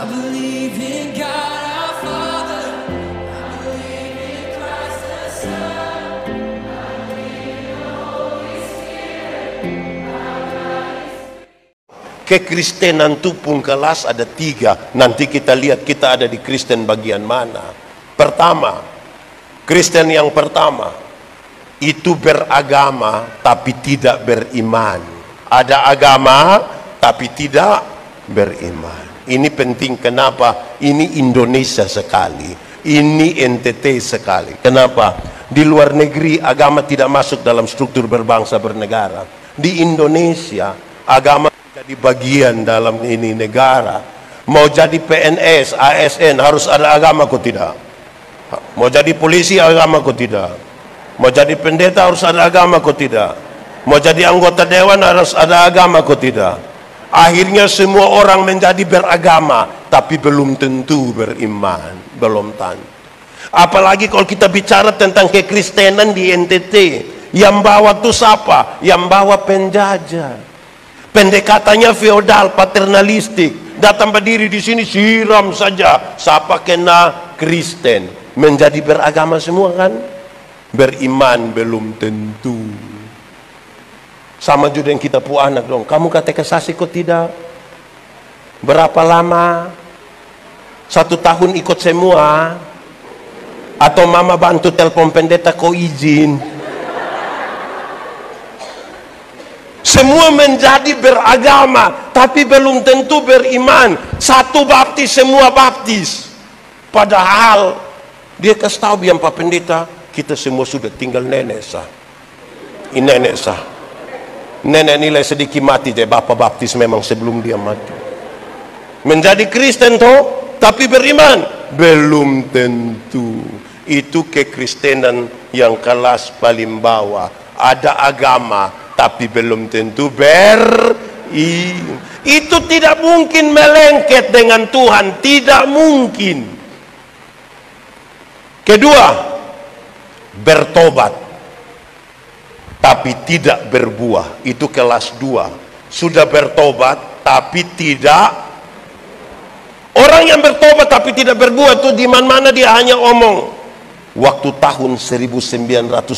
I believe in God our Father. I believe in Christ the Son. I believe in the Holy Spirit. Kekristenan itu pun kelas ada 3. Nanti kita lihat kita ada di Kristen bagian mana. Pertama, Kristen yang pertama itu beragama tapi tidak beriman. Ada agama tapi tidak beriman. Ini penting. Kenapa? Ini Indonesia sekali. Ini NTT sekali. Kenapa? Di luar negeri agama tidak masuk dalam struktur berbangsa bernegara. Di Indonesia agama jadi bagian dalam ini negara. Mau jadi PNS, ASN harus ada agama kok tidak? Mau jadi polisi agama kok tidak? Mau jadi pendeta harus ada agama kok tidak? Mau jadi anggota dewan harus ada agama kok tidak? Akhirnya semua orang menjadi beragama tapi belum tentu beriman, belum tentu. Apalagi kalau kita bicara tentang kekristenan di NTT, yang bawa itu siapa? Yang bawa penjajah. Pendekatannya feodal, paternalistik. Datang berdiri di sini siram saja. Siapa kena Kristen? Menjadi beragama semua kan? Beriman belum tentu. Sama juga yang kita pu anak dong. Kamu katekisasi kok tidak? Berapa lama? 1 tahun ikut semua? Atau mama bantu telepon pendeta kok izin? Semua menjadi beragama tapi belum tentu beriman. Satu baptis semua baptis. Padahal dia kasih tahu biar Pak Pendeta, kita semua sudah tinggal nenek sah. Ini nenek sah. Nenek nilai sedikit mati, jadi bapak baptis memang sebelum dia mati. Menjadi Kristen toh, tapi beriman belum tentu. Itu kekristenan yang kelas paling bawah. Ada agama tapi belum tentu beriman. Itu tidak mungkin melengket dengan Tuhan, tidak mungkin. Kedua, bertobat tapi tidak berbuah. Itu kelas 2. Sudah bertobat tapi tidak. Orang yang bertobat tapi tidak berbuah itu di mana-mana dia hanya omong. Waktu tahun 1970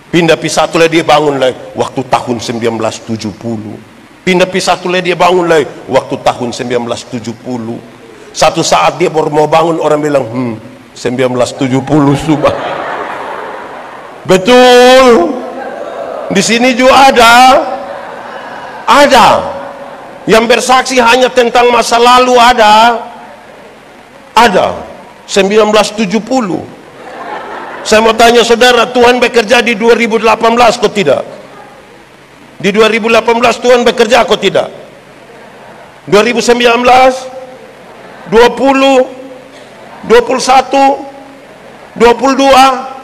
pindah pisatu lah dia bangun lagi. Waktu tahun 1970 pindah pisatu lah dia bangun lagi. Waktu tahun 1970. Satu saat dia baru mau bangun, orang bilang 1970 subah. Betul. Di sini juga ada yang bersaksi hanya tentang masa lalu. Ada 1970. Saya mau tanya saudara, Tuhan bekerja di 2018 kok tidak? Di 2018 Tuhan bekerja kok tidak? 2019, 20, 21, 22.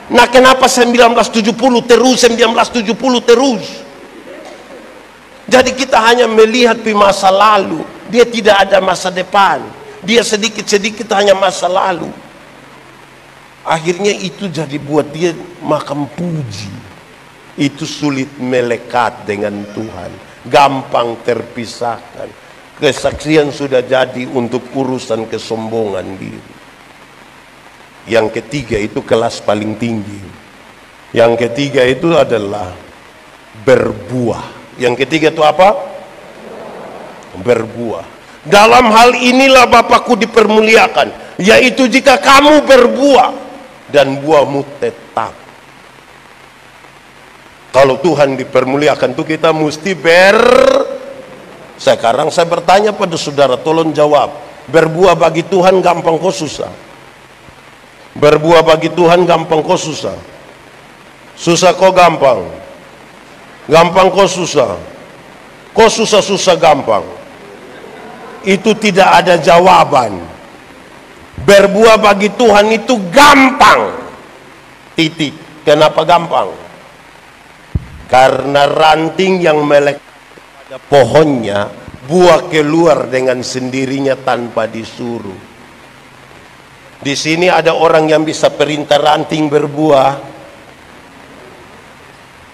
Nah kenapa 1970 terus, 1970 terus? Jadi kita hanya melihat di masa lalu. Dia tidak ada masa depan. Dia sedikit-sedikit hanya masa lalu. Akhirnya itu jadi buat dia makam puji. Itu sulit melekat dengan Tuhan. Gampang terpisahkan. Kesaksian sudah jadi untuk urusan kesombongan diri. Yang ketiga itu kelas paling tinggi. Yang ketiga itu adalah berbuah. Yang ketiga itu apa? Berbuah. Dalam hal inilah Bapakku dipermuliakan, yaitu jika kamu berbuah dan buahmu tetap. Kalau Tuhan dipermuliakan itu kita mesti Sekarang saya bertanya pada saudara, tolong jawab. Berbuah bagi Tuhan gampang kok susah? Berbuah bagi Tuhan gampang kok susah? Susah kok gampang? Gampang kok susah? Kok susah-susah gampang? Itu tidak ada jawaban. Berbuah bagi Tuhan itu gampang. Titik. Kenapa gampang? Karena ranting yang melekat pada pohonnya, buah keluar dengan sendirinya tanpa disuruh. Di sini ada orang yang bisa perintah ranting berbuah.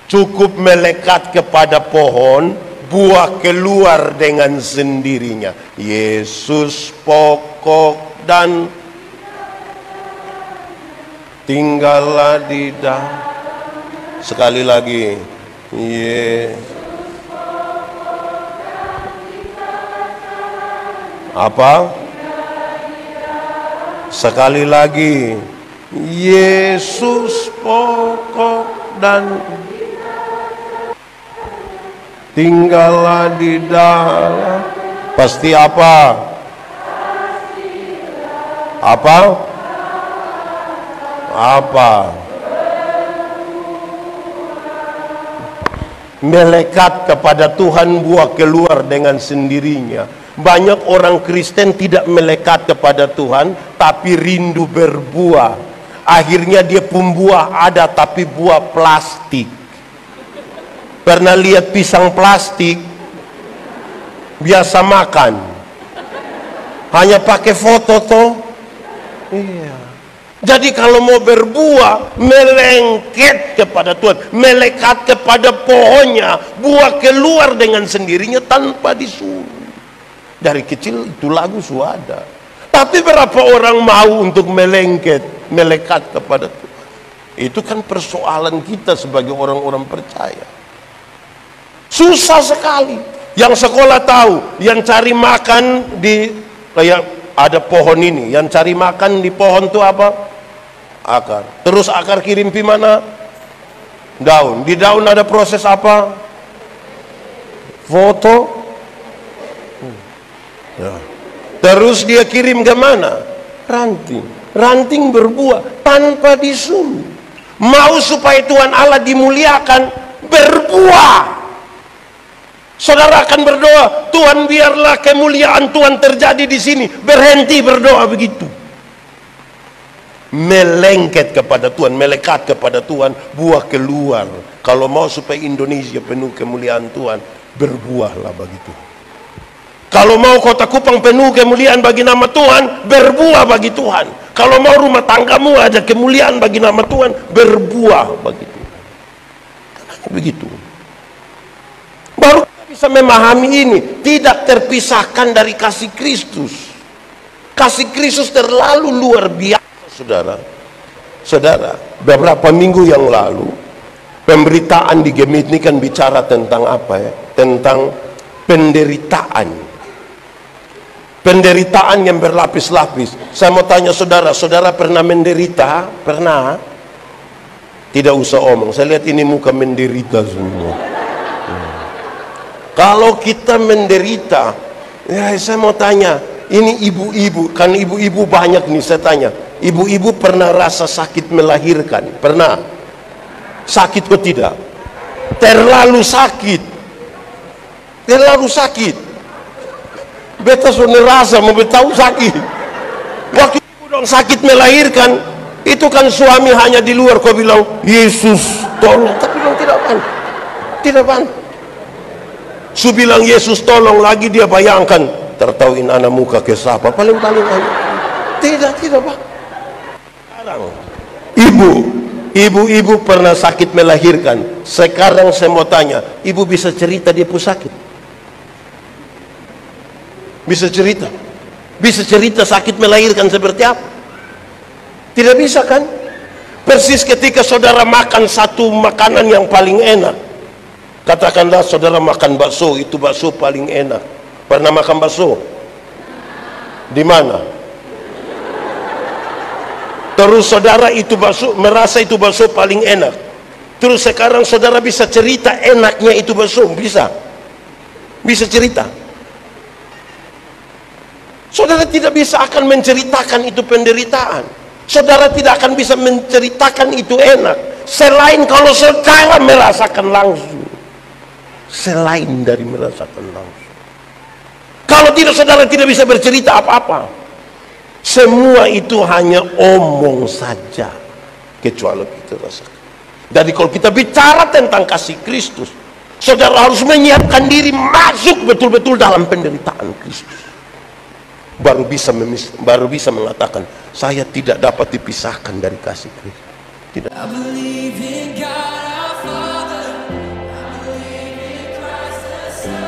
Cukup melekat kepada pohon, buah keluar dengan sendirinya. Yesus pokok dan tinggallah di dalam. Sekali lagi, apa? Sekali lagi, Yesus pokok dan tinggallah di dalam. Pasti apa? Apa? Apa? Melekat kepada Tuhan, buah keluar dengan sendirinya. Banyak orang Kristen tidak melekat kepada Tuhan, tapi rindu berbuah. Akhirnya dia pembuah ada, tapi buah plastik. Pernah lihat pisang plastik? Biasa makan. Hanya pakai foto toh. Iya. Jadi kalau mau berbuah, melengket kepada Tuhan, melekat kepada pohonnya, buah keluar dengan sendirinya tanpa disuruh. Dari kecil itu lagu sudah ada. Tapi berapa orang mau untuk melekat kepada Tuhan? Itu kan persoalan kita sebagai orang-orang percaya. Susah sekali. Yang sekolah tahu, yang cari makan di kayak ada pohon ini, yang cari makan di pohon itu apa? Akar. Terus akar kirim pi mana? Daun. Di daun ada proses apa? Foto. Ya. Terus dia kirim ke mana? Ranting. Ranting berbuah tanpa disuruh. Mau supaya Tuhan Allah dimuliakan, berbuah. Saudara akan berdoa, Tuhan biarlah kemuliaan Tuhan terjadi di sini. Berhenti berdoa begitu. Melengket kepada Tuhan, melekat kepada Tuhan, buah keluar. Kalau mau supaya Indonesia penuh kemuliaan Tuhan, berbuahlah begitu. Kalau mau Kota Kupang penuh kemuliaan bagi nama Tuhan, berbuah bagi Tuhan. Kalau mau rumah tanggamu ada kemuliaan bagi nama Tuhan, berbuah bagi Tuhan. Begitu. Baru kita bisa memahami ini, tidak terpisahkan dari kasih Kristus. Kasih Kristus terlalu luar biasa. Saudara, beberapa minggu yang lalu pemberitaan di Gemit ini kan bicara tentang apa ya? Tentang penderitaan. Penderitaan yang berlapis-lapis. Saya mau tanya saudara, saudara pernah menderita? Pernah? Tidak usah omong, saya lihat ini muka menderita semua. Kalau kita menderita, ya saya mau tanya, ini ibu-ibu, kan ibu-ibu banyak nih, saya tanya. Ibu-ibu pernah rasa sakit melahirkan? Pernah? Sakit kok tidak? Terlalu sakit. Terlalu sakit. Beta sudah rasa mau tahu sakit. Waktu ibu dong sakit melahirkan, itu kan suami hanya di luar kau bilang, Yesus tolong. Tapi bilang tidak pan. Tidak pan. Su bilang Yesus tolong lagi, dia bayangkan tertauin anak muka ke siapa. Paling-paling aja. Tidak pak. Ibu pernah sakit melahirkan. Sekarang saya mau tanya, ibu bisa cerita dia pun sakit? Bisa cerita? Bisa cerita sakit melahirkan seperti apa? Tidak bisa kan? Persis ketika saudara makan satu makanan yang paling enak. Katakanlah saudara makan bakso, itu bakso paling enak. Pernah makan bakso? Di mana? Terus saudara itu bakso, merasa itu bakso paling enak. Terus sekarang saudara bisa cerita enaknya itu bakso, bisa? Bisa cerita? Saudara tidak bisa akan menceritakan itu penderitaan. Saudara tidak akan bisa menceritakan itu enak. Selain kalau saudara merasakan langsung. Selain dari merasakan langsung. Kalau tidak, saudara tidak bisa bercerita apa-apa. Semua itu hanya omong saja, kecuali kita rasakan. Jadi kalau kita bicara tentang kasih Kristus, saudara harus menyiapkan diri masuk betul-betul dalam penderitaan Kristus. Baru bisa mengatakan, saya tidak dapat dipisahkan dari kasih Kristus. Tidak. I believe in God our Father. I believe in Christ the Son.